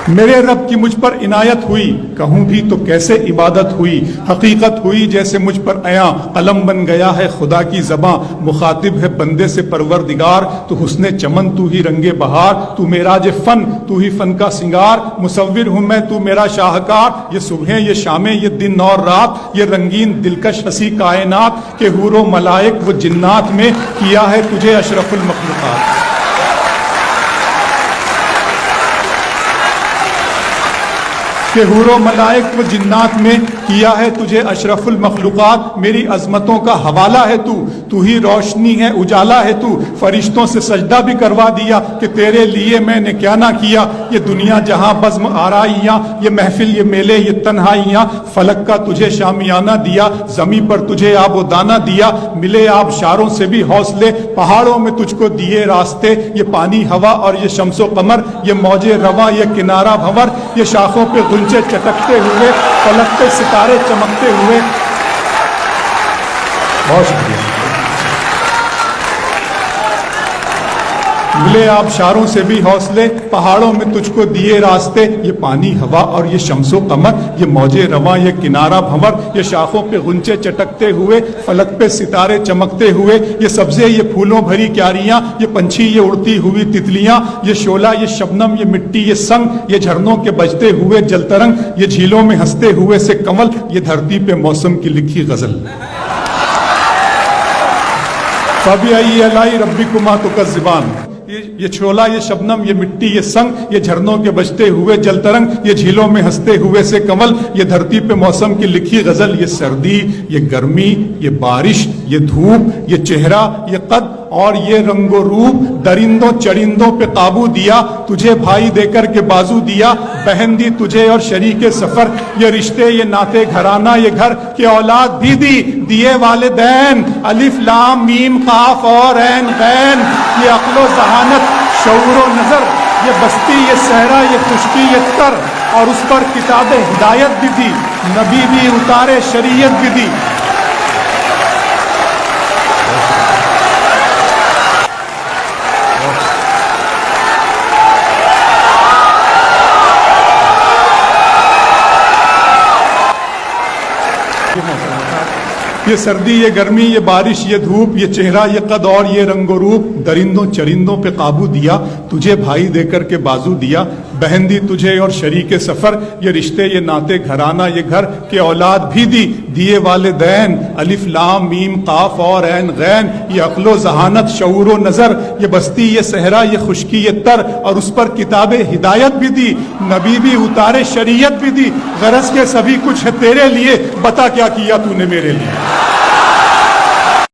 میرے رب کی مجھ پر عنایت ہوئی، کہوں بھی تو کیسے عبادت ہوئی، حقیقت ہوئی جیسے مجھ پر عیاں، قلم بن گیا ہے خدا کی زباں، مخاطب ہے بندے سے پروردگار، تو حسن چمن تو ہی رنگ بہار، تو معراج فن تو ہی فن کا سنگار، مصور ہوں میں تو میرا شاہکار، یہ صبحیں یہ شامیں یہ دن اور رات، یہ رنگین دلکش ہنسی کائنات، کہ حور و ملائک و جنات میں کیا ہے تجھے اشرف المخلوقات۔ کہ حور و ملائک و جنات میں کیا ہے تجھے اشرف المخلوقات، میری عظمتوں کا حوالہ ہے تو ہی روشنی ہے اجالا ہے تو، فرشتوں سے سجدہ بھی کروا دیا کہ تیرے لیے میں نے کیا نہ کیا، یہ دنیا جہاں بزم آرائیاں، یہ محفل یہ میلے یہ تنہائیاں، فلک کا تجھے شامیانہ دیا، زمین پر تجھے آب و دانہ دیا، ملے آبشاروں سے بھی حوصلے، پہاڑوں میں تجھ کو دیے راستے، یہ پانی ہوا اور یہ شمس و قمر، یہ موج رواں یہ کنارہ بھنور، یہ شاخوں پہ غنچے چٹکتے ہوئے، فلک پہ ستارے چمکتے ہوئے۔ بہت شکریہ۔ ملے آبشاروں سے بھی حوصلے، پہاڑوں میں تجھ کو دیے راستے، یہ پانی ہوا اور یہ شمس و قمر، یہ موج رواں یہ کنارہ بھنور، یہ شاخوں پہ غنچے چٹکتے ہوئے، فلک پہ ستارے چمکتے ہوئے، یہ سبزے یہ پھولوں بھری کیاریاں، یہ پنچھی یہ اڑتی ہوئی تتلیاں، یہ شعلہ یہ شبنم یہ مٹی یہ سنگ، یہ جھرنوں کے بجتے ہوئے جل ترنگ، یہ جھیلوں میں ہنستے ہوئے سے کمل، یہ دھرتی پہ موسم کی لکھی غزل۔ فَبِأَيِّ آلَاءِ رَبِّكُمَا تُكَذِّبَانِ، یہ چھولا یہ شبنم یہ مٹی یہ سنگ، یہ جھرنوں کے بجتے ہوئے جل ترنگ، یہ جھیلوں میں ہنستے ہوئے سے کمل، یہ دھرتی پہ موسم کی لکھی غزل، یہ سردی یہ گرمی یہ بارش یہ دھوپ یہ چہرہ یہ قد اور یہ رنگ و روپ، درندوں چرندوں پہ قابو دیا، تجھے بھائی دے کر کے بازو دیا، بہن دی تجھے اور شریک سفر، یہ رشتے یہ ناتے گھرانہ یہ گھر، کہ اولاد بھی دی دیے والدین، الف لام میم قاف اور عین غین، یہ عقل و ذہانت شعور و نظر، یہ بستی یہ صحرا یہ خشکی یہ تر، اور اس پر کتاب ہدایت بھی دی، نبی بھی اتارے شریعت بھی دی۔ یہ سردی یہ گرمی یہ بارش یہ دھوپ، یہ چہرہ یہ قد اور یہ رنگ و روپ، درندوں چرندوں پہ قابو دیا، تجھے بھائی دے کر کے بازو دیا، بہن دی تجھے اور شریک سفر، یہ رشتے یہ ناتے گھرانہ یہ گھر، کہ اولاد بھی دی دیے والدین، الف لام میم قاف اور عین غین، یہ عقل و ذہانت شعور و نظر، یہ بستی یہ صحرا یہ خشکی یہ تر، اور اس پر کتاب ہدایت بھی دی، نبی بھی اتارے شریعت بھی دی، غرض کے سبھی کچھ ہے تیرے لیے، بتا کیا کیا تو نے میرے لیے۔